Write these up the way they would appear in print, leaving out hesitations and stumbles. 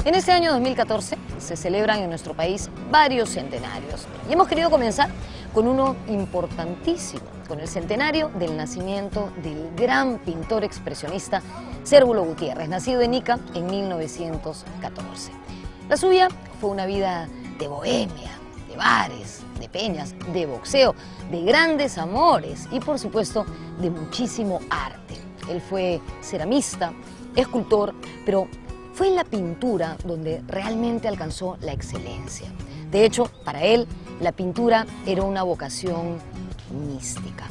En este año 2014 se celebran en nuestro país varios centenarios y hemos querido comenzar con uno importantísimo, con el centenario del nacimiento del gran pintor expresionista Cérvulo Gutiérrez, nacido en Ica en 1914. La suya fue una vida de bohemia, de bares, de peñas, de boxeo, de grandes amores y por supuesto de muchísimo arte. Él fue ceramista, escultor, pero fue en la pintura donde realmente alcanzó la excelencia. De hecho, para él, la pintura era una vocación mística.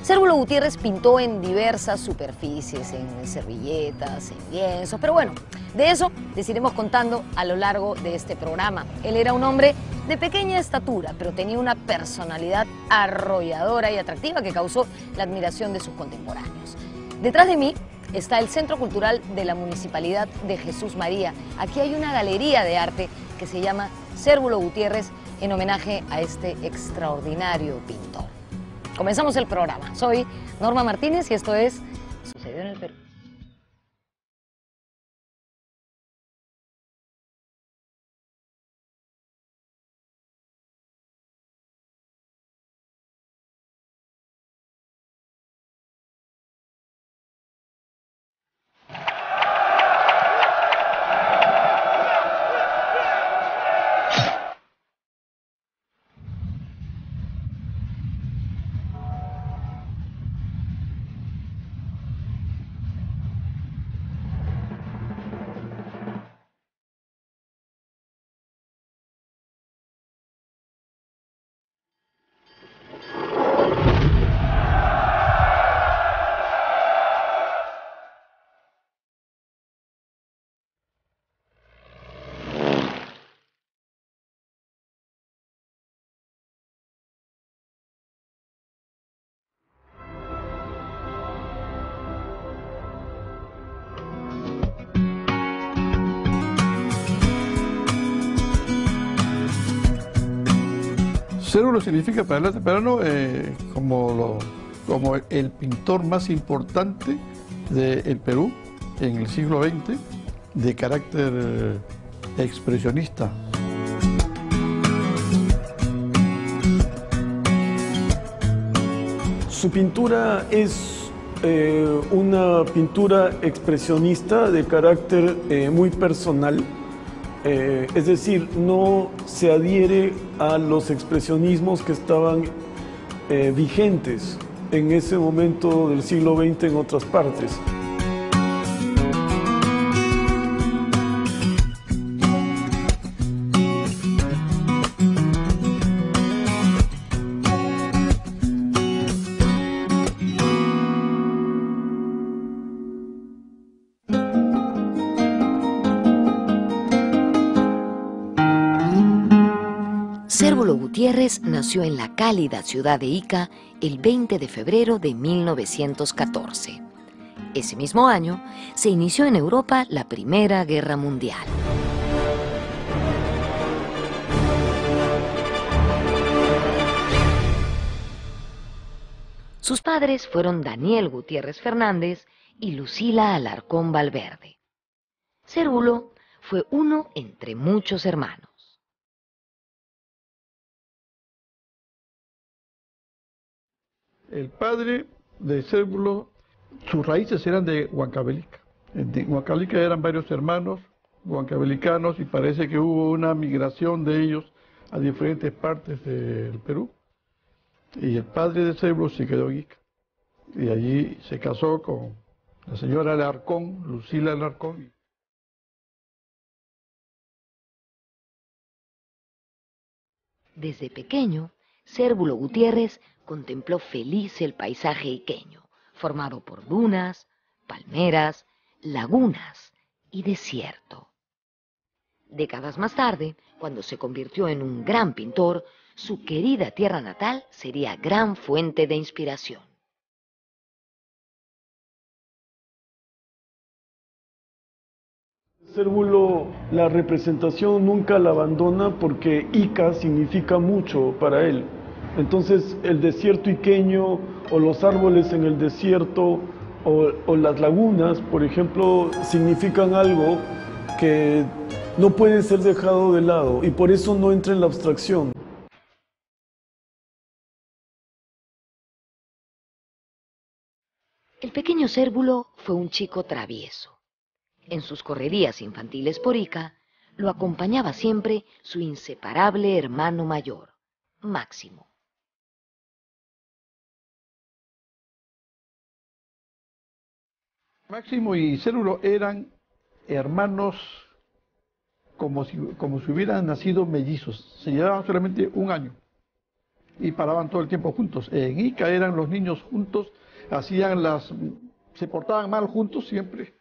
Cérvulo Gutiérrez pintó en diversas superficies, en servilletas, en lienzos, pero bueno, de eso les iremos contando a lo largo de este programa. Él era un hombre de pequeña estatura, pero tenía una personalidad arrolladora y atractiva que causó la admiración de sus contemporáneos. Detrás de mí está el Centro Cultural de la Municipalidad de Jesús María. Aquí hay una galería de arte que se llama Cérvulo Gutiérrez en homenaje a este extraordinario pintor. Comenzamos el programa. Soy Norma Martínez y esto es Sucedió en el Perú. Cérvulo significa para el arte peruano como el pintor más importante del Perú en el siglo XX, de carácter expresionista. Su pintura es una pintura expresionista de carácter muy personal. Es decir, no se adhiere a los expresionismos que estaban vigentes en ese momento del siglo XX en otras partes. Cérvulo Gutiérrez nació en la cálida ciudad de Ica el 20 de febrero de 1914. Ese mismo año se inició en Europa la Primera Guerra Mundial. Sus padres fueron Daniel Gutiérrez Fernández y Lucila Alarcón Valverde. Cérvulo fue uno entre muchos hermanos. El padre de Cérvulo, sus raíces eran de Huancavelica. En Huancavelica eran varios hermanos huancavelicanos y parece que hubo una migración de ellos a diferentes partes del Perú. Y el padre de Cérvulo se quedó en Ica. Y allí se casó con la señora Alarcón, Lucila Alarcón. Desde pequeño, Cérvulo Gutiérrez contempló feliz el paisaje iqueño, formado por dunas, palmeras, lagunas y desierto. Décadas más tarde, cuando se convirtió en un gran pintor, su querida tierra natal sería gran fuente de inspiración. Cérvulo, la representación nunca la abandona porque Ica significa mucho para él. Entonces el desierto iqueño o los árboles en el desierto o las lagunas, por ejemplo, significan algo que no puede ser dejado de lado y por eso no entra en la abstracción. El pequeño Cérvulo fue un chico travieso. En sus correrías infantiles por Ica lo acompañaba siempre su inseparable hermano mayor, Máximo. Máximo y Cérvulo eran hermanos como si hubieran nacido mellizos. Se llevaban solamente un año y paraban todo el tiempo juntos. En Ica eran los niños juntos, se portaban mal juntos siempre.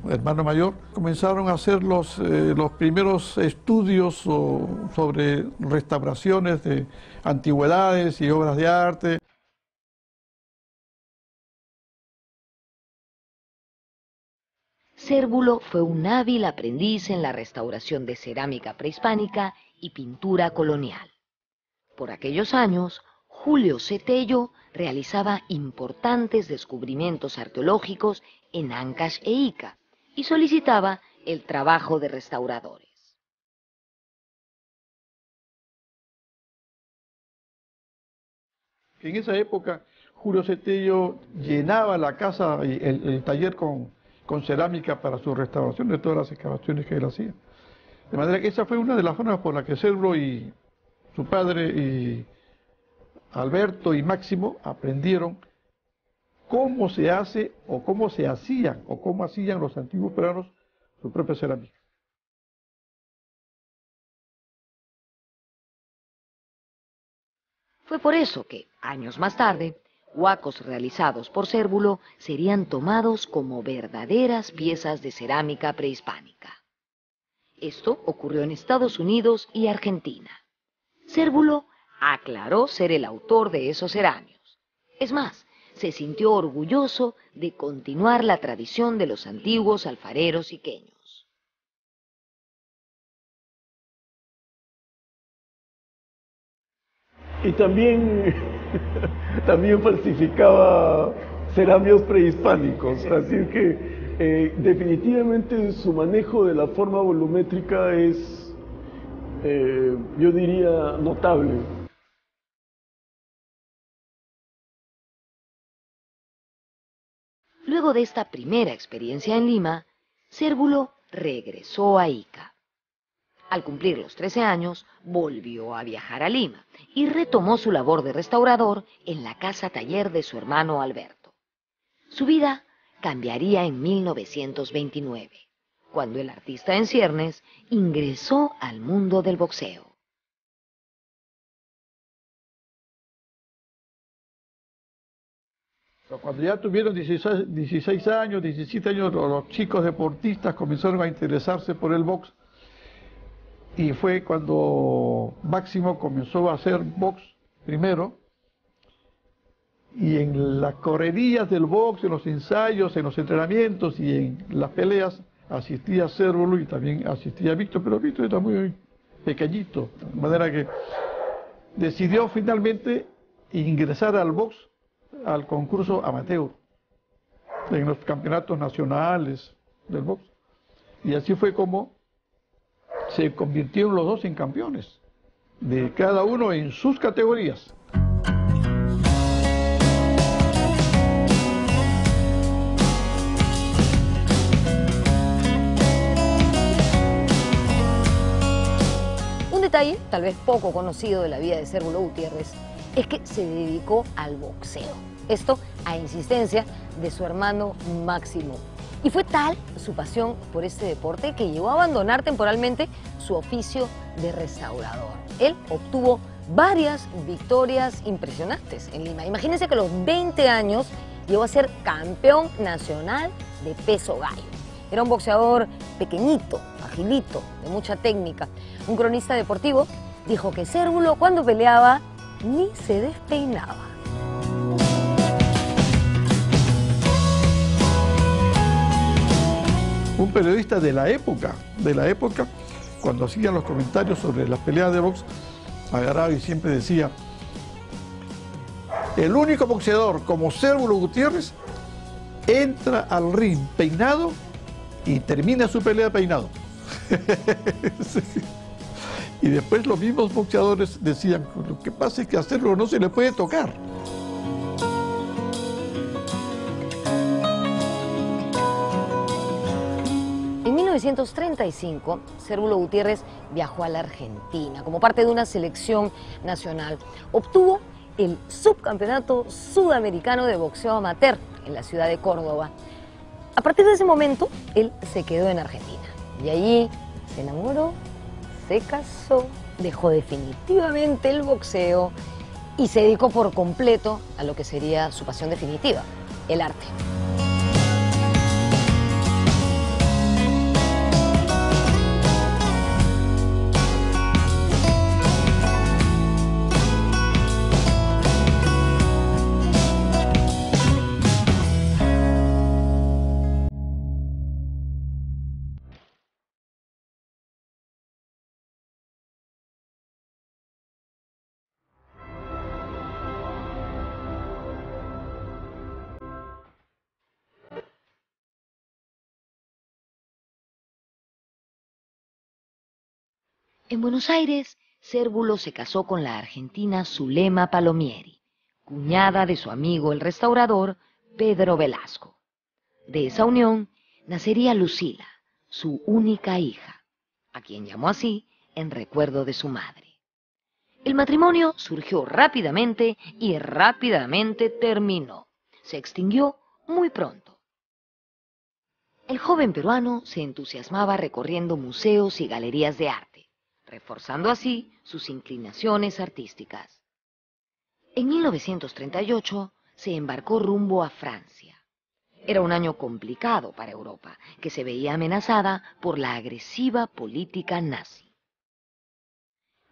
Hermano mayor, comenzaron a hacer los primeros estudios sobre restauraciones de antigüedades y obras de arte. Cérvulo fue un hábil aprendiz en la restauración de cerámica prehispánica y pintura colonial. Por aquellos años, Julio Cetello realizaba importantes descubrimientos arqueológicos en Ancash e Ica y solicitaba el trabajo de restauradores. En esa época, Julio Cetello llenaba la casa y el taller con cerámica para su restauración de todas las excavaciones que él hacía. De manera que esa fue una de las formas por las que Cérvulo y su padre y Alberto y Máximo aprendieron cómo se hace o cómo se hacían o cómo hacían los antiguos peruanos su propia cerámica. Fue por eso que, años más tarde, huacos realizados por Cérvulo serían tomados como verdaderas piezas de cerámica prehispánica. Esto ocurrió en Estados Unidos y Argentina. Cérvulo aclaró ser el autor de esos cerámicos. Es más, se sintió orgulloso de continuar la tradición de los antiguos alfareros iqueños. Y también falsificaba cerámicos prehispánicos, así que definitivamente su manejo de la forma volumétrica es, yo diría, notable. Luego de esta primera experiencia en Lima, Cérvulo regresó a Ica. Al cumplir los 13 años, volvió a viajar a Lima y retomó su labor de restaurador en la casa taller de su hermano Alberto. Su vida cambiaría en 1929, cuando el artista en ciernes ingresó al mundo del boxeo. Cuando ya tuvieron 16 años, 17 años, los chicos deportistas comenzaron a interesarse por el box. Y fue cuando Máximo comenzó a hacer box primero. Y en las correrías del box, en los ensayos, en los entrenamientos y en las peleas, asistía Cérvulo y también asistía Víctor, pero Víctor era muy pequeñito, de manera que decidió finalmente ingresar al box, al concurso amateur, en los campeonatos nacionales del box. Y así fue como se convirtieron los dos en campeones, de cada uno en sus categorías. Un detalle, tal vez poco conocido de la vida de Cérvulo Gutiérrez, es que se dedicó al boxeo. Esto a insistencia de su hermano Máximo. Y fue tal su pasión por este deporte que llegó a abandonar temporalmente su oficio de restaurador. Él obtuvo varias victorias impresionantes en Lima. Imagínense que a los 20 años llegó a ser campeón nacional de peso gallo. Era un boxeador pequeñito, agilito, de mucha técnica. Un cronista deportivo dijo que Cérvulo, cuando peleaba, ni se despeinaba. Un periodista de la época, cuando hacían los comentarios sobre las peleas de box, agarraba y siempre decía: el único boxeador como Cérvulo Gutiérrez entra al ring peinado y termina su pelea peinado. Sí. Y después los mismos boxeadores decían: lo que pasa es que a Cérvulo no se le puede tocar. En 1935, Cérvulo Gutiérrez viajó a la Argentina como parte de una selección nacional. Obtuvo el subcampeonato sudamericano de boxeo amateur en la ciudad de Córdoba. A partir de ese momento, él se quedó en Argentina y allí se enamoró, se casó, dejó definitivamente el boxeo y se dedicó por completo a lo que sería su pasión definitiva, el arte. En Buenos Aires, Cérvulo se casó con la argentina Zulema Palomieri, cuñada de su amigo el restaurador Pedro Velasco. De esa unión nacería Lucila, su única hija, a quien llamó así en recuerdo de su madre. El matrimonio surgió rápidamente y rápidamente terminó. Se extinguió muy pronto. El joven peruano se entusiasmaba recorriendo museos y galerías de arte, reforzando así sus inclinaciones artísticas. En 1938 se embarcó rumbo a Francia. Era un año complicado para Europa, que se veía amenazada por la agresiva política nazi.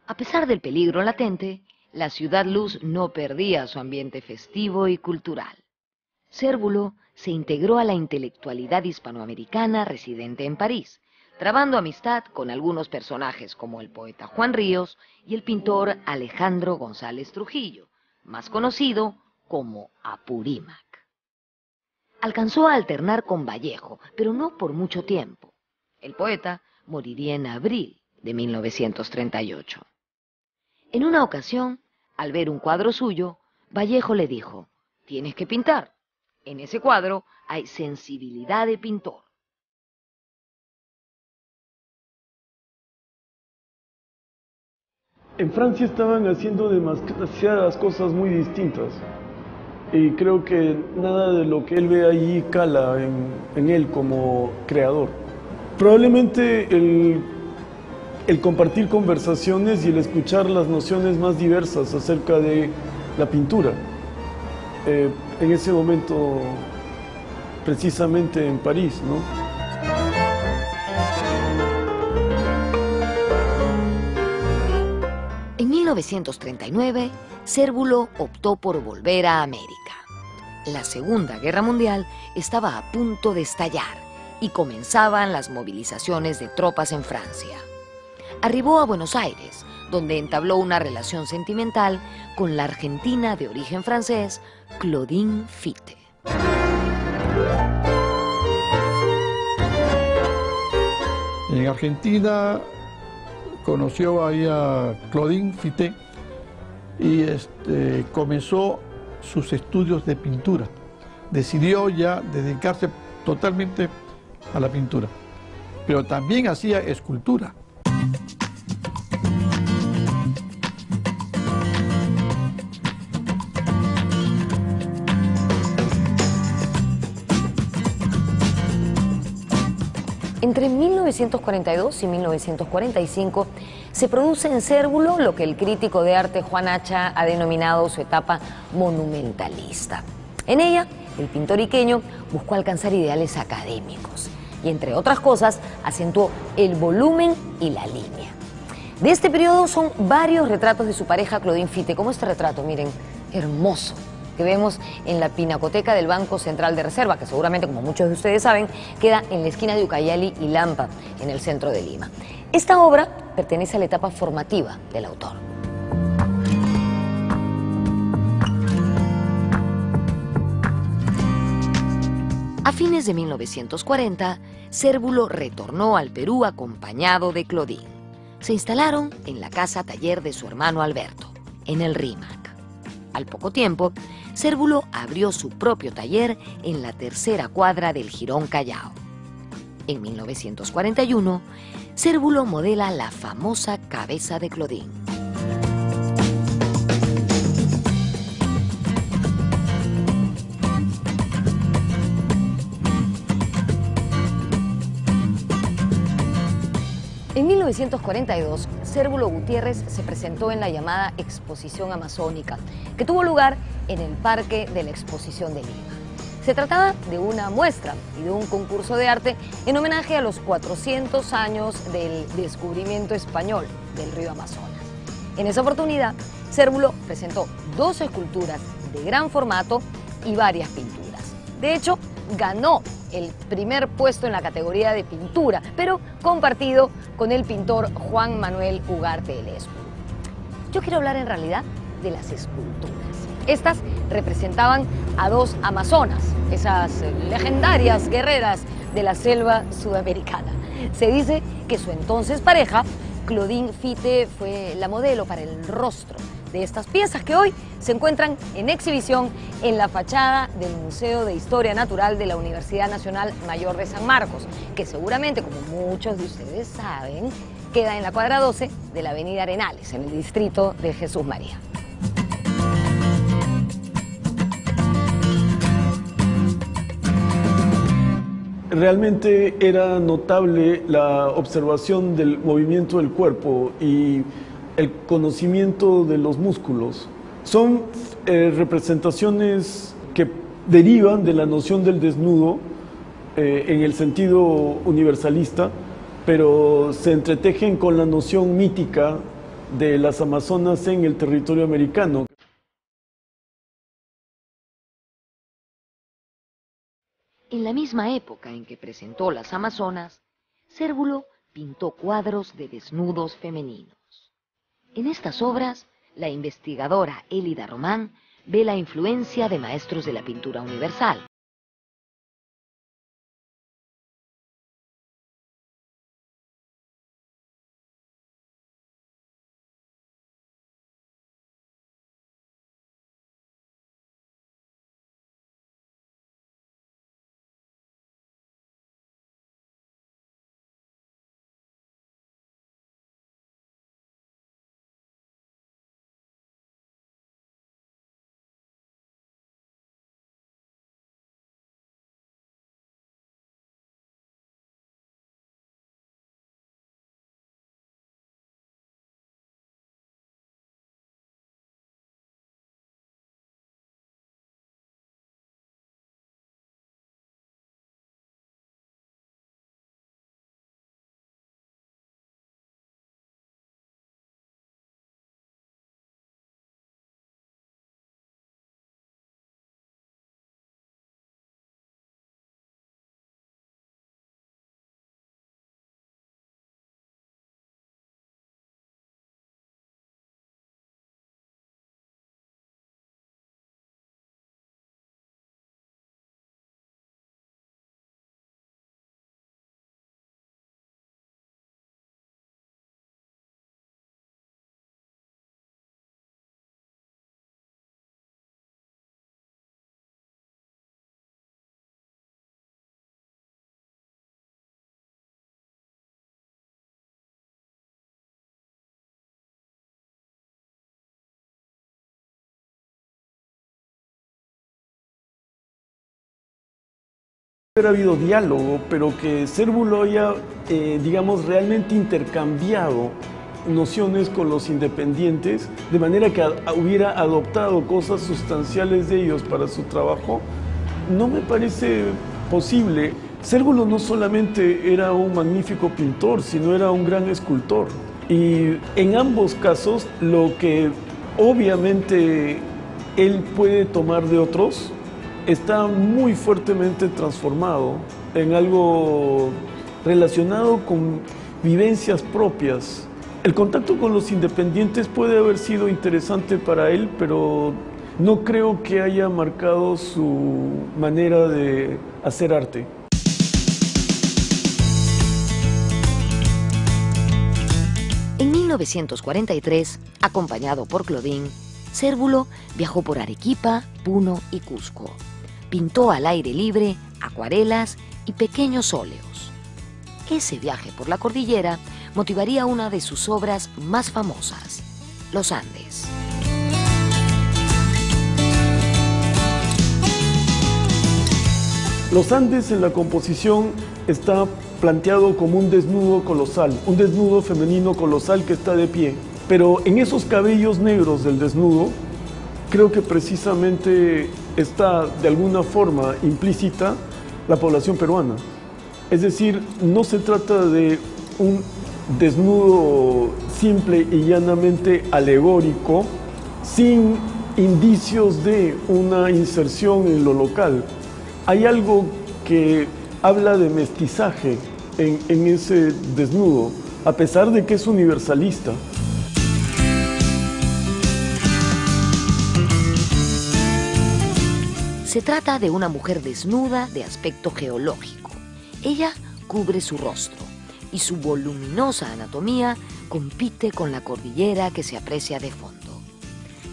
A pesar del peligro latente, la Ciudad Luz no perdía su ambiente festivo y cultural. Cérvulo se integró a la intelectualidad hispanoamericana residente en París, trabando amistad con algunos personajes como el poeta Juan Ríos y el pintor Alejandro González Trujillo, más conocido como Apurímac. Alcanzó a alternar con Vallejo, pero no por mucho tiempo. El poeta moriría en abril de 1938. En una ocasión, al ver un cuadro suyo, Vallejo le dijo: «Tienes que pintar. En ese cuadro hay sensibilidad de pintor». En Francia estaban haciendo demasiadas cosas muy distintas y creo que nada de lo que él ve allí cala en él como creador. Probablemente el compartir conversaciones y el escuchar las nociones más diversas acerca de la pintura. En ese momento, precisamente en París, ¿no? En 1939, Cérvulo optó por volver a América. La Segunda Guerra Mundial estaba a punto de estallar y comenzaban las movilizaciones de tropas en Francia. Arribó a Buenos Aires, donde entabló una relación sentimental con la argentina de origen francés, Claudine Fitte. En Argentina conoció ahí a Claudine Fitte y comenzó sus estudios de pintura. Decidió ya dedicarse totalmente a la pintura, pero también hacía escultura. Entre 1942 y 1945 se produce en Cérvulo lo que el crítico de arte Juan Hacha ha denominado su etapa monumentalista. En ella, el pintor iqueño buscó alcanzar ideales académicos y, entre otras cosas, acentuó el volumen y la línea. De este periodo son varios retratos de su pareja Claudine Fitte, como este retrato, miren, hermoso, que vemos en la pinacoteca del Banco Central de Reserva, que seguramente, como muchos de ustedes saben, queda en la esquina de Ucayali y Lampa, en el centro de Lima. Esta obra pertenece a la etapa formativa del autor. A fines de 1940, Cérvulo retornó al Perú acompañado de Claudine. Se instalaron en la casa taller de su hermano Alberto, en el Rímac. Al poco tiempo, Cérvulo abrió su propio taller en la tercera cuadra del Jirón Callao. En 1941, Cérvulo modela la famosa cabeza de Claudine. En 1942, Cérvulo Gutiérrez se presentó en la llamada Exposición Amazónica, que tuvo lugar en el Parque de la Exposición de Lima. Se trataba de una muestra y de un concurso de arte en homenaje a los 400 años del descubrimiento español del río Amazonas. En esa oportunidad, Cérvulo presentó 2 esculturas de gran formato y varias pinturas. De hecho, ganó el primer puesto en la categoría de pintura, pero compartido con el pintor Juan Manuel Ugarte Elescu. Yo quiero hablar en realidad de las esculturas. Estas representaban a 2 amazonas, esas legendarias guerreras de la selva sudamericana. Se dice que su entonces pareja, Claudine Fitte, fue la modelo para el rostro de estas piezas que hoy se encuentran en exhibición en la fachada del Museo de Historia Natural de la Universidad Nacional Mayor de San Marcos, que seguramente, como muchos de ustedes saben, queda en la cuadra 12 de la avenida Arenales, en el distrito de Jesús María. Realmente era notable la observación del movimiento del cuerpo y el conocimiento de los músculos. Son representaciones que derivan de la noción del desnudo en el sentido universalista, pero se entretejen con la noción mítica de las amazonas en el territorio americano. En la misma época en que presentó las Amazonas, Cérvulo pintó cuadros de desnudos femeninos. En estas obras, la investigadora Élida Román ve la influencia de maestros de la pintura universal. haber habido diálogo, pero que Cérvulo haya, digamos, realmente intercambiado nociones con los independientes, de manera que hubiera adoptado cosas sustanciales de ellos para su trabajo, no me parece posible. Cérvulo no solamente era un magnífico pintor, sino era un gran escultor. Y en ambos casos, lo que obviamente él puede tomar de otros, está muy fuertemente transformado en algo relacionado con vivencias propias. El contacto con los independientes puede haber sido interesante para él, pero no creo que haya marcado su manera de hacer arte. En 1943, acompañado por Clodín, Cérvulo viajó por Arequipa, Puno y Cusco. Pintó al aire libre, acuarelas y pequeños óleos. Ese viaje por la cordillera motivaría una de sus obras más famosas, Los Andes. Los Andes en la composición está planteado como un desnudo colosal, un desnudo femenino colosal que está de pie. Pero en esos cabellos negros del desnudo, creo que precisamente está de alguna forma implícita la población peruana. Es decir, no se trata de un desnudo simple y llanamente alegórico, sin indicios de una inserción en lo local. Hay algo que habla de mestizaje en ese desnudo, a pesar de que es universalista. Se trata de una mujer desnuda de aspecto geológico. Ella cubre su rostro y su voluminosa anatomía compite con la cordillera que se aprecia de fondo.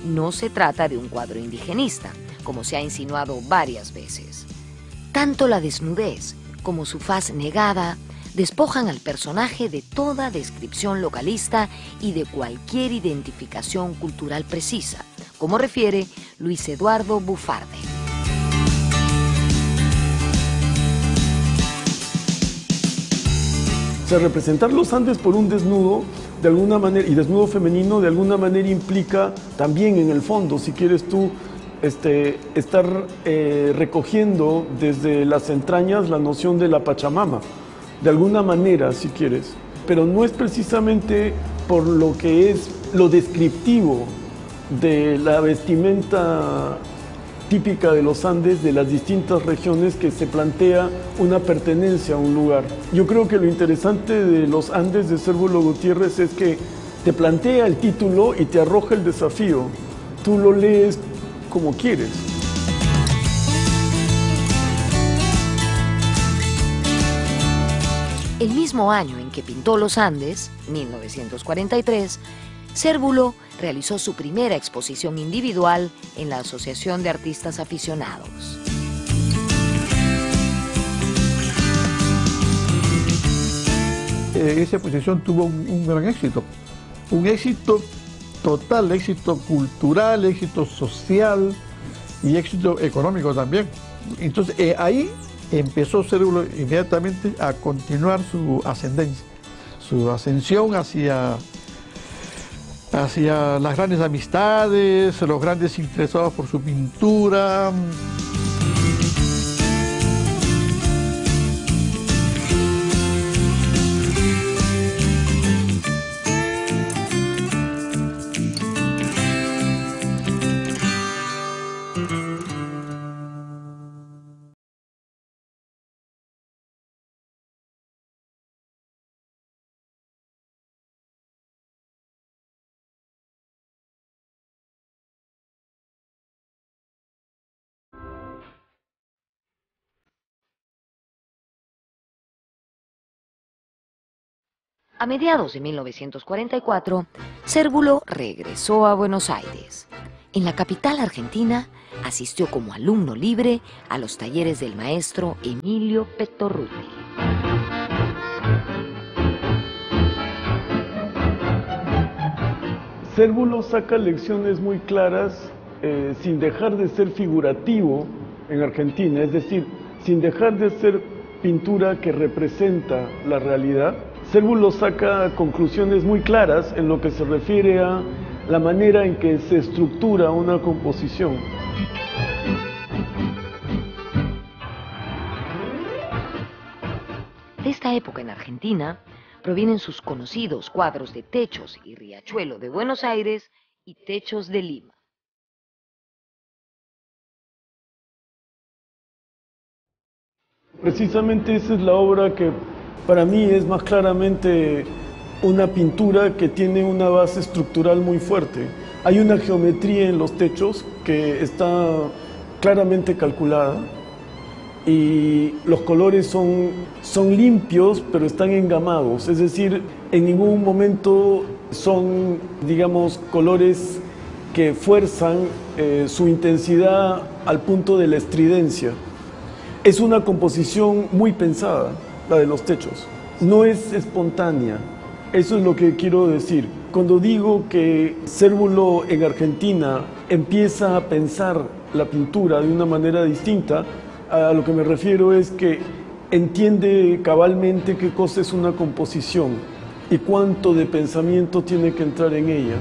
No se trata de un cuadro indigenista, como se ha insinuado varias veces. Tanto la desnudez como su faz negada despojan al personaje de toda descripción localista y de cualquier identificación cultural precisa, como refiere Luis Eduardo Bufarde. O sea, representar los Andes por un desnudo, de alguna manera, y desnudo femenino, de alguna manera implica también en el fondo, si quieres tú, estar recogiendo desde las entrañas la noción de la Pachamama, de alguna manera, si quieres. Pero no es precisamente por lo que es lo descriptivo de la vestimenta típica de los Andes, de las distintas regiones, que se plantea una pertenencia a un lugar. Yo creo que lo interesante de los Andes de Cérvulo Gutiérrez es que te plantea el título y te arroja el desafío. Tú lo lees como quieres. El mismo año en que pintó Los Andes, 1943, Cérvulo realizó su primera exposición individual en la Asociación de Artistas Aficionados. Esa exposición tuvo un gran éxito, un éxito total, éxito cultural, éxito social y éxito económico también. Entonces ahí empezó Cérvulo inmediatamente a continuar su ascendencia, su ascensión hacia las grandes amistades, los grandes interesados por su pintura. A mediados de 1944, Cérvulo regresó a Buenos Aires. En la capital argentina, asistió como alumno libre a los talleres del maestro Emilio Pettoruti. Cérvulo saca lecciones muy claras sin dejar de ser figurativo en Argentina, es decir, sin dejar de ser pintura que representa la realidad, Cérvulo saca conclusiones muy claras en lo que se refiere a la manera en que se estructura una composición. De esta época en Argentina provienen sus conocidos cuadros de Techos y Riachuelo de Buenos Aires y Techos de Lima. Precisamente esa es la obra que para mí es más claramente una pintura que tiene una base estructural muy fuerte. Hay una geometría en los techos que está claramente calculada y los colores son limpios, pero están engamados, es decir, en ningún momento son, digamos, colores que fuerzan su intensidad al punto de la estridencia. Es una composición muy pensada, la de los techos. No es espontánea, eso es lo que quiero decir. Cuando digo que Cérvulo en Argentina empieza a pensar la pintura de una manera distinta, a lo que me refiero es que entiende cabalmente qué cosa es una composición y cuánto de pensamiento tiene que entrar en ella.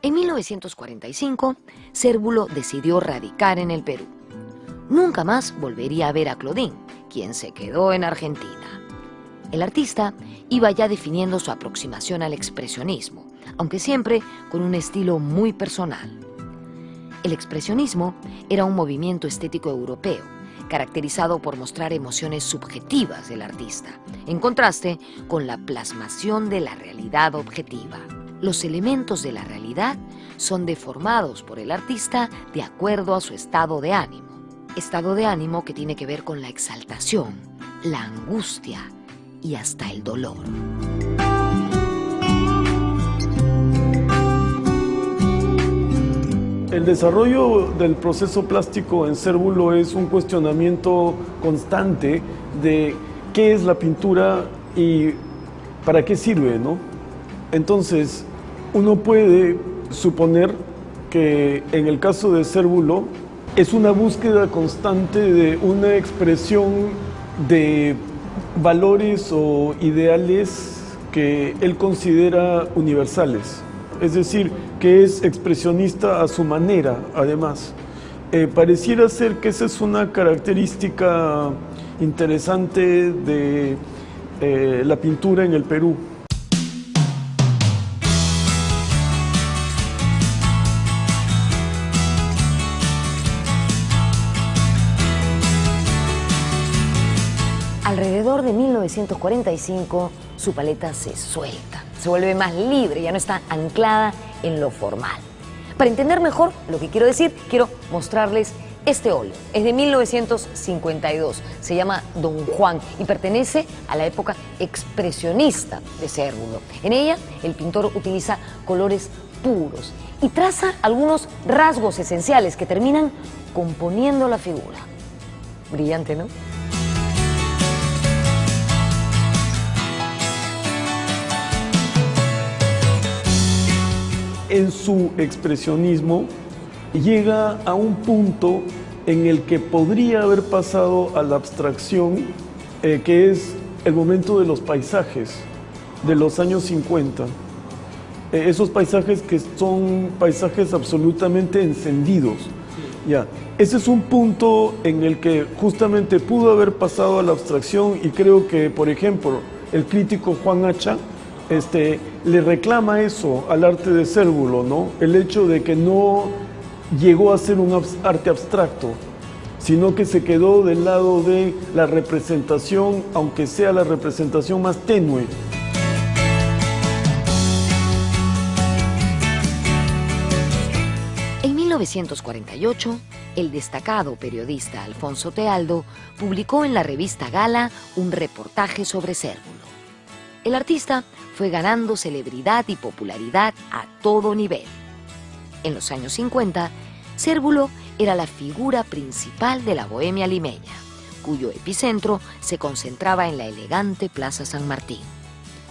En 1945, Cérvulo decidió radicar en el Perú. Nunca más volvería a ver a Claudine, quien se quedó en Argentina. El artista iba ya definiendo su aproximación al expresionismo, aunque siempre con un estilo muy personal. El expresionismo era un movimiento estético europeo, caracterizado por mostrar emociones subjetivas del artista, en contraste con la plasmación de la realidad objetiva. Los elementos de la realidad son deformados por el artista de acuerdo a su estado de ánimo que tiene que ver con la exaltación, la angustia y hasta el dolor. El desarrollo del proceso plástico en Cérvulo es un cuestionamiento constante de qué es la pintura y para qué sirve, ¿no? Entonces, uno puede suponer que en el caso de Cérvulo es una búsqueda constante de una expresión de valores o ideales que él considera universales. Es decir, que es expresionista a su manera, además. Pareciera ser que esa es una característica interesante de la pintura en el Perú. Alrededor de 1945, su paleta se suelta, se vuelve más libre, ya no está anclada en lo formal. Para entender mejor lo que quiero decir, quiero mostrarles este óleo. Es de 1952, se llama Don Juan y pertenece a la época expresionista de Cérvulo. En ella, el pintor utiliza colores puros y traza algunos rasgos esenciales que terminan componiendo la figura. Brillante, ¿no? En su expresionismo llega a un punto en el que podría haber pasado a la abstracción, que es el momento de los paisajes de los años 50. Esos paisajes que son paisajes absolutamente encendidos. Ya. Ese es un punto en el que justamente pudo haber pasado a la abstracción y creo que, por ejemplo, el crítico Juan Hacha le reclama eso al arte de Cérvulo, ¿no? El hecho de que no llegó a ser un arte abstracto, sino que se quedó del lado de la representación, aunque sea la representación más tenue. En 1948, el destacado periodista Alfonso Tealdo publicó en la revista Gala un reportaje sobre Cérvulo. El artista fue ganando celebridad y popularidad a todo nivel. En los años 50, Cérvulo era la figura principal de la bohemia limeña, cuyo epicentro se concentraba en la elegante Plaza San Martín.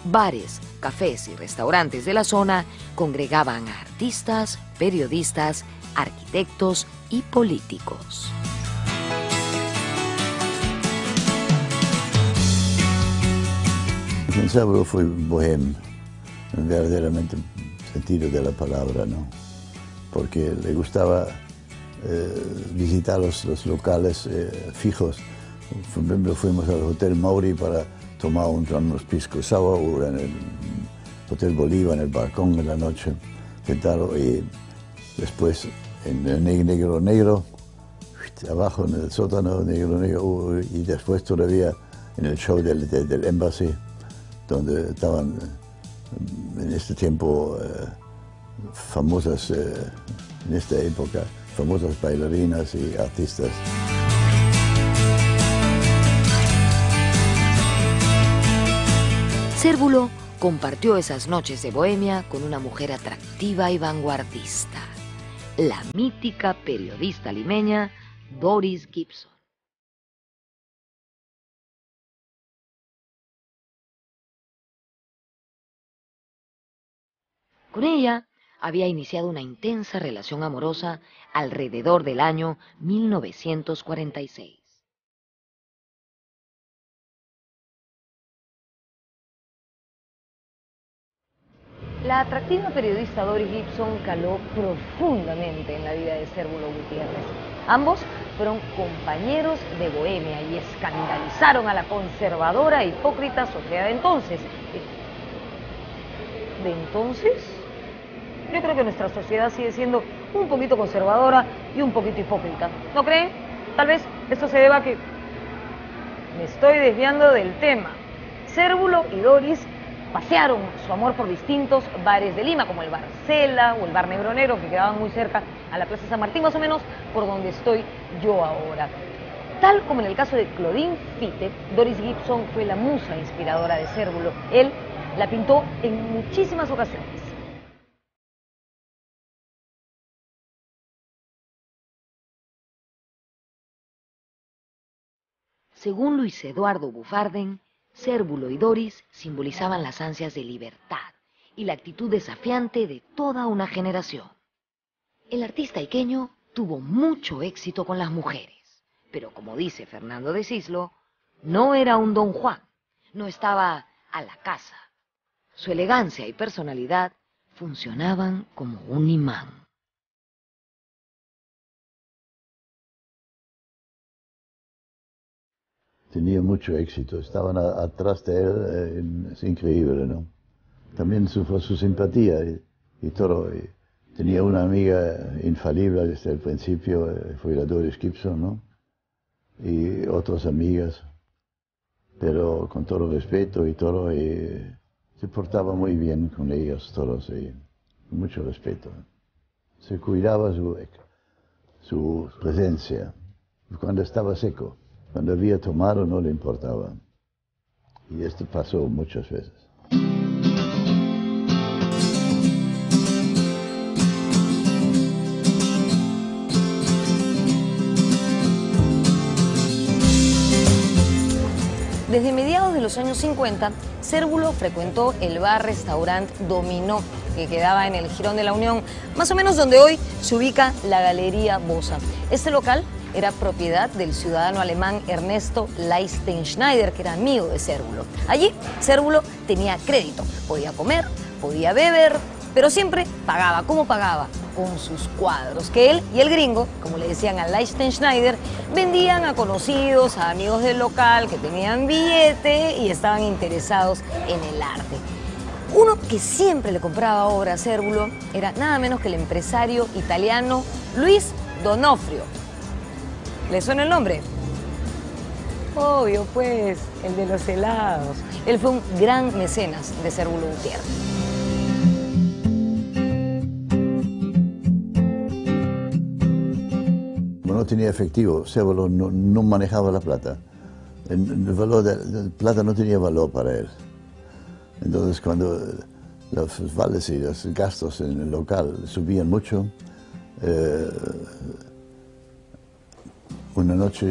Bares, cafés y restaurantes de la zona congregaban a artistas, periodistas, arquitectos y políticos. Cérbolo fue bohemio, verdaderamente sentido de la palabra, ¿no? Porque le gustaba visitar los locales fijos. Por ejemplo, fuimos al Hotel Mauri para tomar unos pisco sour en el Hotel Bolívar, en el balcón en la noche, sentado, y después en el Negro Negro, abajo en el sótano Negro, y después todavía en el show del Embassy, donde estaban en este tiempo famosas, en esta época, famosas bailarinas y artistas. Cérvulo compartió esas noches de bohemia con una mujer atractiva y vanguardista, la mítica periodista limeña Doris Gibson. Con ella había iniciado una intensa relación amorosa alrededor del año 1946. La atractiva periodista Doris Gibson caló profundamente en la vida de Cérvulo Gutiérrez. Ambos fueron compañeros de bohemia y escandalizaron a la conservadora e hipócrita sociedad de entonces. ¿De entonces? Yo creo que nuestra sociedad sigue siendo un poquito conservadora y un poquito hipócrita. ¿No creen? Tal vez esto se deba a que me estoy desviando del tema. Cérvulo y Doris pasearon su amor por distintos bares de Lima, como el Bar Cela o el Bar Negro Negro, que quedaban muy cerca a la Plaza San Martín, más o menos por donde estoy yo ahora. Tal como en el caso de Claudine Fitte, Doris Gibson fue la musa inspiradora de Cérvulo. Él la pintó en muchísimas ocasiones. Según Luis Eduardo Bufarden, Cérvulo y Doris simbolizaban las ansias de libertad y la actitud desafiante de toda una generación. El artista iqueño tuvo mucho éxito con las mujeres, pero como dice Fernando de Cislo, no era un Don Juan, no estaba a la casa. Su elegancia y personalidad funcionaban como un imán. Tenía mucho éxito, estaban atrás de él, es increíble, ¿no? También su simpatía y todo. Y tenía una amiga infalible desde el principio, fue la Doris Gibson, ¿no? Y otras amigas, pero con todo respeto y todo, y se portaba muy bien con ellos todos, y mucho respeto. Se cuidaba su presencia cuando estaba seco. Cuando había tomado no le importaba. Y esto pasó muchas veces. Desde mediados de los años 50, Cérvulo frecuentó el bar-restaurant Dominó, que quedaba en el Jirón de la Unión, más o menos donde hoy se ubica la Galería Bosa. Este local era propiedad del ciudadano alemán Ernesto Leistenschneider, que era amigo de Cérvulo. Allí, Cérvulo tenía crédito, podía comer, podía beber, pero siempre pagaba. ¿Cómo pagaba? Con sus cuadros, que él y el gringo, como le decían a Leistenschneider, vendían a conocidos, a amigos del local que tenían billete y estaban interesados en el arte. Uno que siempre le compraba obra a Cérvulo era nada menos que el empresario italiano Luis D'Onofrio. ¿Le suena el nombre? Obvio, pues, el de los helados. Él fue un gran mecenas de Cérvulo Gutiérrez. No tenía efectivo, Cérvulo no manejaba la plata. El valor de plata no tenía valor para él. Entonces, cuando los vales y los gastos en el local subían mucho, una noche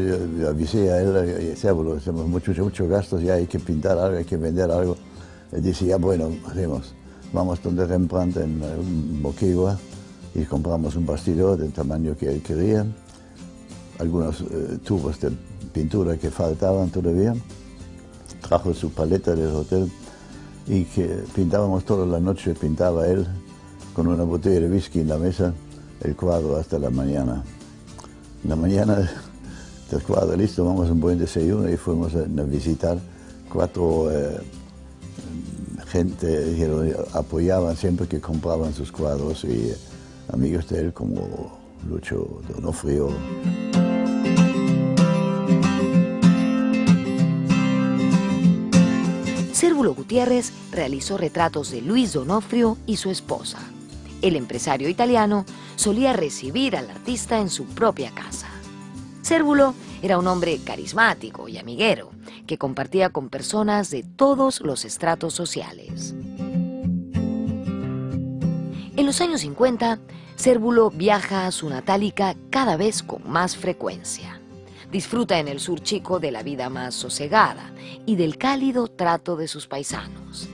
avisé a él, Cérvulo, tenemos muchos gastos, ya hay que pintar algo, hay que vender algo. decía, bueno, hacemos, vamos donde Rembrandt en Moquegua y compramos un bastidor del tamaño que él quería, algunos tubos de pintura que faltaban todavía, trajo su paleta del hotel y que pintábamos toda la noche, pintaba él con una botella de whisky en la mesa, el cuadro hasta la mañana. En la mañana del cuadro listo, vamos a un buen desayuno y fuimos a visitar 4 gente que lo apoyaban siempre que compraban sus cuadros y amigos de él como Lucio D'Onofrio. Cérvulo Gutiérrez realizó retratos de Luis D'Onofrio y su esposa. El empresario italiano solía recibir al artista en su propia casa. Cérvulo era un hombre carismático y amiguero que compartía con personas de todos los estratos sociales. En los años 50, Cérvulo viaja a su natal Ica cada vez con más frecuencia. Disfruta en el sur chico de la vida más sosegada y del cálido trato de sus paisanos.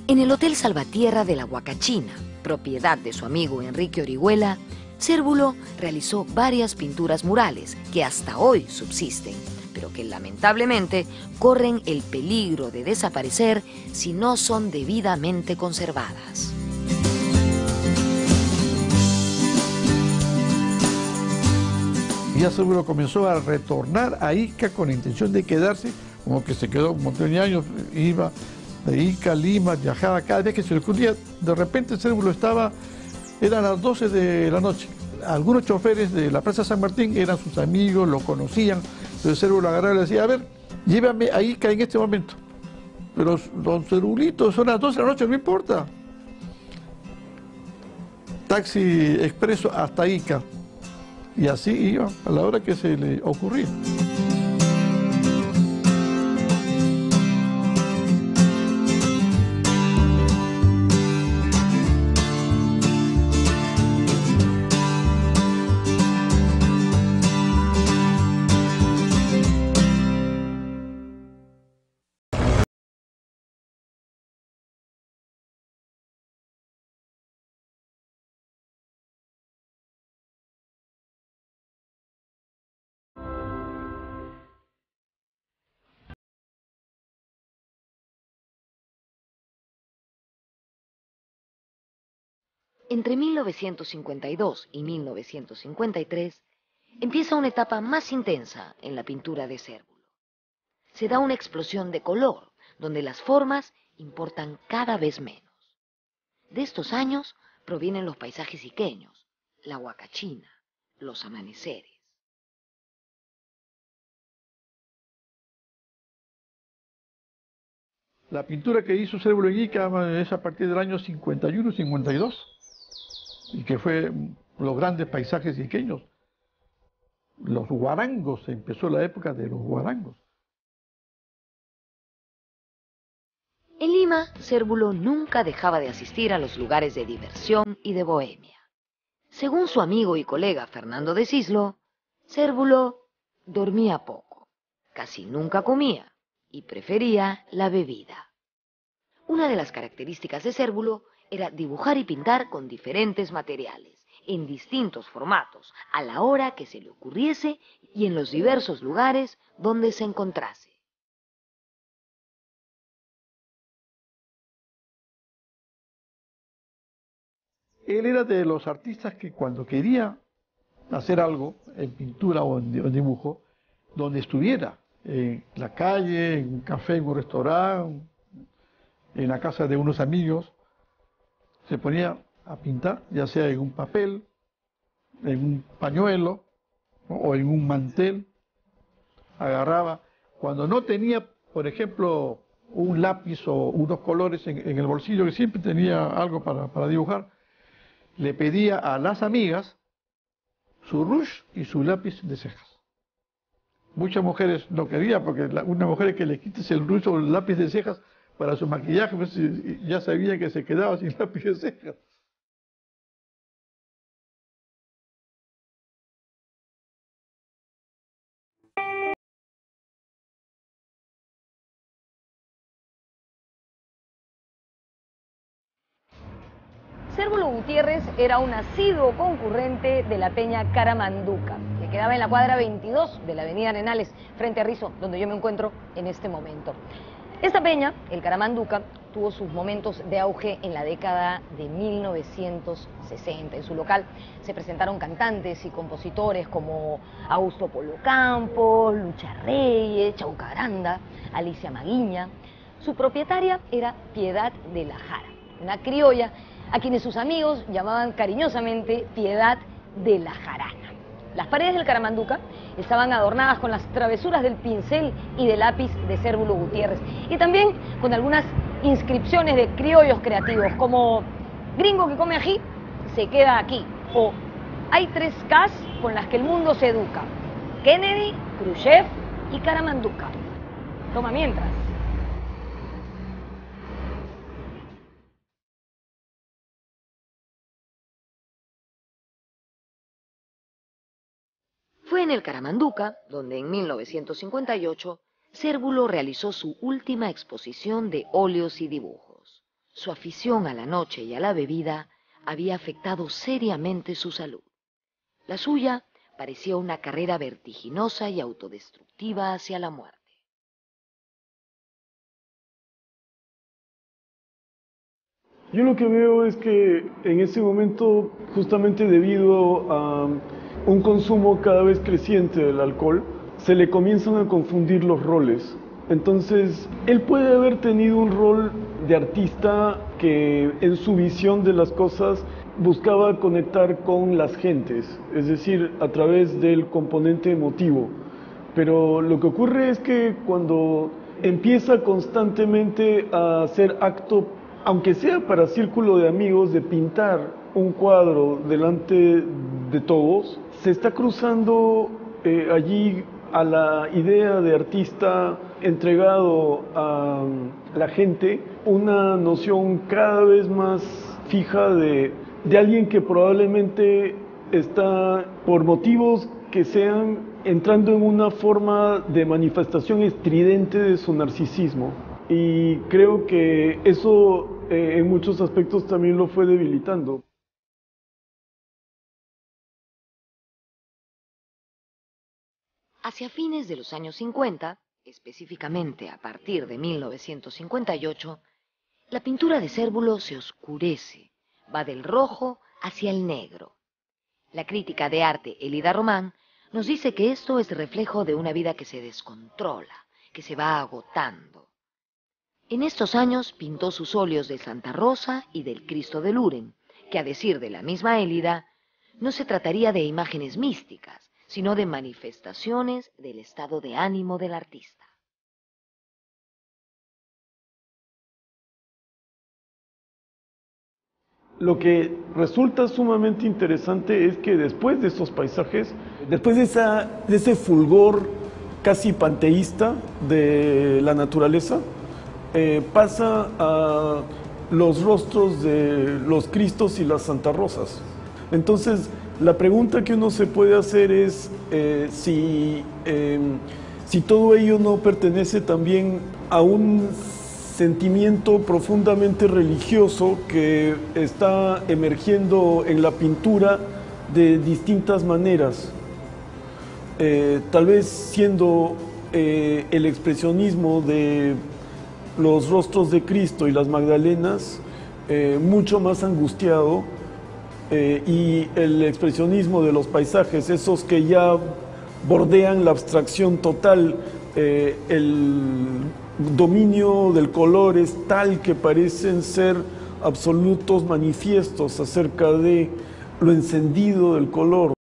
En el Hotel Salvatierra de la Huacachina, propiedad de su amigo Enrique Orihuela, Cérvulo realizó varias pinturas murales que hasta hoy subsisten, pero que lamentablemente corren el peligro de desaparecer si no son debidamente conservadas. Ya Cérvulo comenzó a retornar a Ica con la intención de quedarse, como que se quedó un montón de años, iba de Ica a Lima, viajaba cada vez que se le ocurría. De repente Cérvulo eran las 12 de la noche. Algunos choferes de la Plaza San Martín eran sus amigos, lo conocían. Entonces Cérvulo agarraba y le decía, a ver, llévame a Ica en este momento. Pero don Cérvulito, son las 12 de la noche, no importa. Taxi expreso hasta Ica. Y así iba a la hora que se le ocurría. Entre 1952 y 1953 empieza una etapa más intensa en la pintura de Cérvulo. Se da una explosión de color, donde las formas importan cada vez menos. De estos años provienen los paisajes iqueños, la Huacachina, los amaneceres. La pintura que hizo Cérvulo en Ica es a partir del año 51-52, y que fue los grandes paisajes iqueños. Los guarangos, empezó la época de los guarangos. En Lima, Cérvulo nunca dejaba de asistir a los lugares de diversión y de bohemia. Según su amigo y colega Fernando de Cislo, Cérvulo dormía poco, casi nunca comía y prefería la bebida. Una de las características de Cérvulo era dibujar y pintar con diferentes materiales, en distintos formatos, a la hora que se le ocurriese y en los diversos lugares donde se encontrase. Él era de los artistas que cuando quería hacer algo, en pintura o en dibujo, donde estuviera, en la calle, en un café, en un restaurante, en la casa de unos amigos, se ponía a pintar, ya sea en un papel, en un pañuelo, ¿no?, o en un mantel. Agarraba, cuando no tenía, por ejemplo, un lápiz o unos colores en el bolsillo, que siempre tenía algo para dibujar, le pedía a las amigas su rouge y su lápiz de cejas. Muchas mujeres no querían, porque una mujer que le quites el rouge o el lápiz de cejas para su maquillaje, pues ya sabía que se quedaba sin lápiz de cejas. Cérvulo Gutiérrez era un asiduo concurrente de la peña Caramanduca, que quedaba en la cuadra 22 de la avenida Arenales, frente a Rizo, donde yo me encuentro en este momento. Esta peña, el Caramanduca, tuvo sus momentos de auge en la década de 1960. En su local se presentaron cantantes y compositores como Augusto Polo Campos, Lucha Reyes, Chauca Granda, Alicia Maguiña. Su propietaria era Piedad de la Jara, una criolla a quienes sus amigos llamaban cariñosamente Piedad de la Jarana. Las paredes del Caramanduca estaban adornadas con las travesuras del pincel y del lápiz de Cérvulo Gutiérrez, y también con algunas inscripciones de criollos creativos, como gringo que come ají, se queda aquí, o hay 3 Ks con las que el mundo se educa: Kennedy, Khrushchev y Caramanduca. Toma mientras. Fue en el Caramanduca donde en 1958 Cérvulo realizó su última exposición de óleos y dibujos. Su afición a la noche y a la bebida había afectado seriamente su salud. La suya parecía una carrera vertiginosa y autodestructiva hacia la muerte. Yo lo que veo es que en ese momento, justamente debido a un consumo cada vez creciente del alcohol, se le comienzan a confundir los roles. Entonces, él puede haber tenido un rol de artista que en su visión de las cosas buscaba conectar con las gentes, es decir, a través del componente emotivo. Pero lo que ocurre es que cuando empieza constantemente a hacer acto, aunque sea para círculo de amigos, de pintar un cuadro delante de todos, se está cruzando allí a la idea de artista entregado a la gente una noción cada vez más fija de alguien que probablemente está, por motivos que sean, entrando en una forma de manifestación estridente de su narcisismo. Y creo que eso en muchos aspectos también lo fue debilitando. Hacia fines de los años 50, específicamente a partir de 1958, la pintura de Cérvulo se oscurece, va del rojo hacia el negro. La crítica de arte Elida Román nos dice que esto es reflejo de una vida que se descontrola, que se va agotando. En estos años pintó sus óleos de Santa Rosa y del Cristo de Luren, que a decir de la misma Elida, no se trataría de imágenes místicas, sino de manifestaciones del estado de ánimo del artista. Lo que resulta sumamente interesante es que después de esos paisajes, después de ese fulgor casi panteísta de la naturaleza, pasa a los rostros de los Cristos y las Santa Rosas. Entonces, la pregunta que uno se puede hacer es si todo ello no pertenece también a un sentimiento profundamente religioso que está emergiendo en la pintura de distintas maneras. Tal vez siendo el expresionismo de los rostros de Cristo y las Magdalenas mucho más angustiado, y el expresionismo de los paisajes, esos que ya bordean la abstracción total, el dominio del color es tal que parecen ser absolutos manifiestos acerca de lo encendido del color.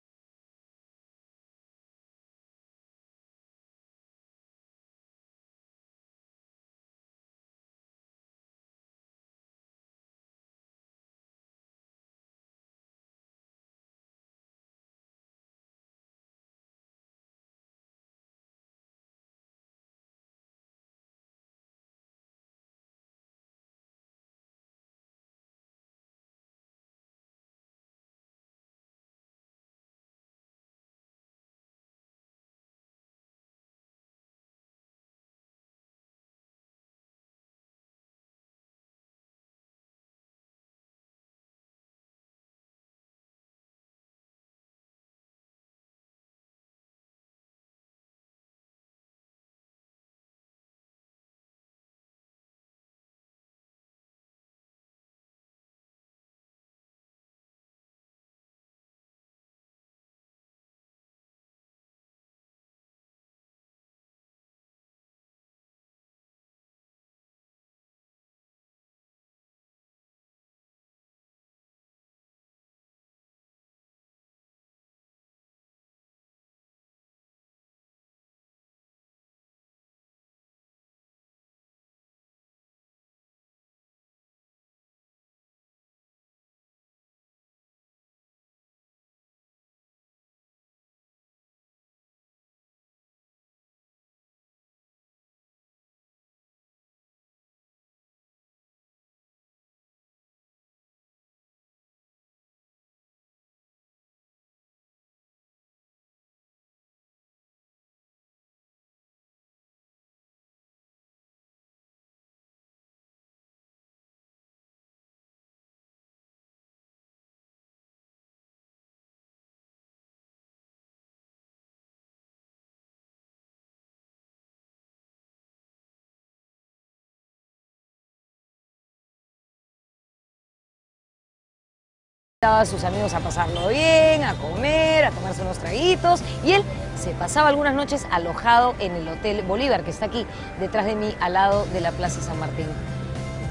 Invitaba a sus amigos a pasarlo bien, a comer, a tomarse unos traguitos, y él se pasaba algunas noches alojado en el Hotel Bolívar, que está aquí detrás de mí, al lado de la Plaza San Martín.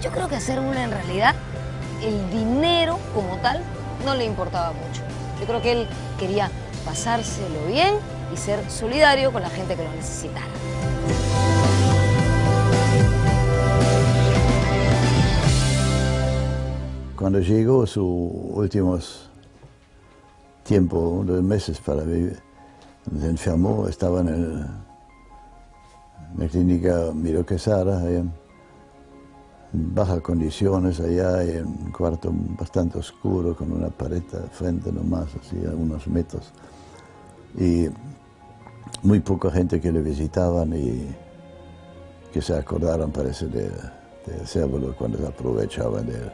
Yo creo que a Cérvulo, en realidad, el dinero como tal no le importaba mucho. Yo creo que él quería pasárselo bien y ser solidario con la gente que lo necesitara. Cuando llegó sus últimos tiempos, unos meses para vivir, se enfermó, estaba en la clínica Miro Quesada, en bajas condiciones allá, en un cuarto bastante oscuro, con una pared al frente nomás, así, a unos metros. Y muy poca gente que le visitaban y que se acordaron, parece, de Cérvulo cuando se aprovechaban de él.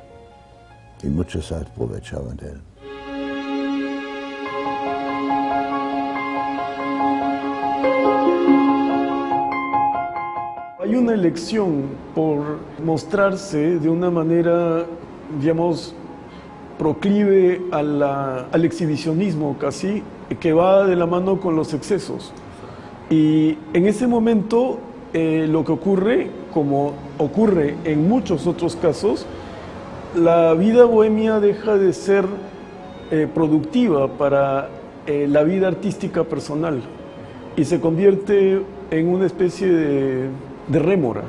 Y muchos se aprovechaban de él. Hay una elección por mostrarse de una manera, digamos, proclive al exhibicionismo casi, que va de la mano con los excesos. Y en ese momento lo que ocurre, como ocurre en muchos otros casos, la vida bohemia deja de ser productiva para la vida artística personal y se convierte en una especie de rémora.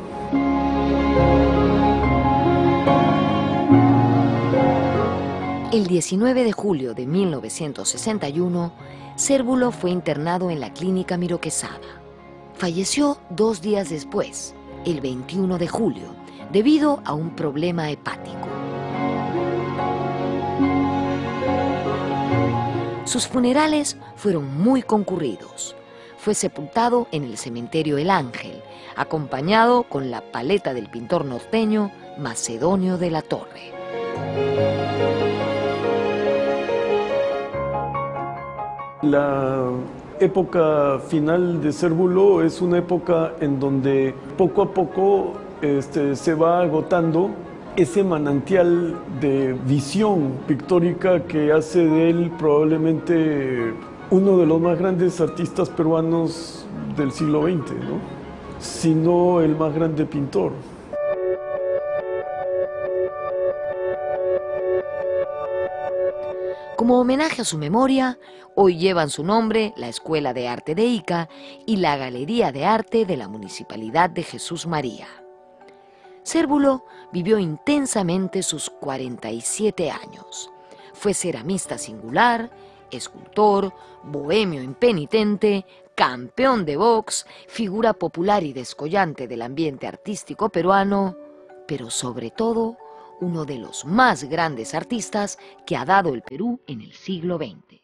El 19 de julio de 1961, Cérvulo fue internado en la clínica Miro Quesada. Falleció 2 días después, el 21 de julio, debido a un problema hepático. Sus funerales fueron muy concurridos. Fue sepultado en el cementerio El Ángel, acompañado con la paleta del pintor norteño Macedonio de la Torre. La época final de Cérvulo es una época en donde poco a poco se va agotando ese manantial de visión pictórica que hace de él probablemente uno de los más grandes artistas peruanos del siglo XX, ¿no? Si no el más grande pintor. Como homenaje a su memoria, hoy llevan su nombre la Escuela de Arte de Ica y la Galería de Arte de la Municipalidad de Jesús María. Cérvulo vivió intensamente sus 47 años. Fue ceramista singular, escultor, bohemio impenitente, campeón de box, figura popular y descollante del ambiente artístico peruano, pero sobre todo uno de los más grandes artistas que ha dado el Perú en el siglo XX.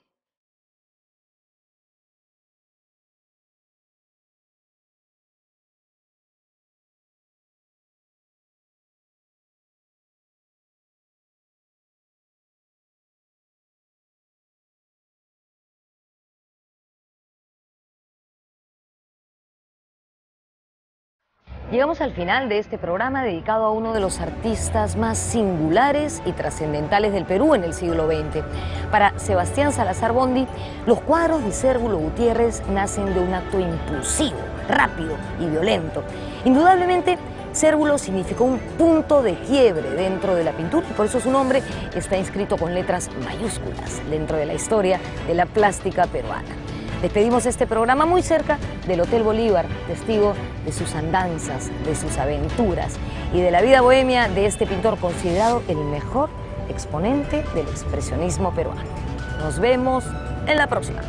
Llegamos al final de este programa dedicado a uno de los artistas más singulares y trascendentales del Perú en el siglo XX. Para Sebastián Salazar Bondy, los cuadros de Cérvulo Gutiérrez nacen de un acto impulsivo, rápido y violento. Indudablemente, Cérvulo significó un punto de quiebre dentro de la pintura y por eso su nombre está inscrito con letras mayúsculas dentro de la historia de la plástica peruana. Despedimos este programa muy cerca del Hotel Bolívar, testigo de sus andanzas, de sus aventuras y de la vida bohemia de este pintor considerado el mejor exponente del expresionismo peruano. Nos vemos en la próxima.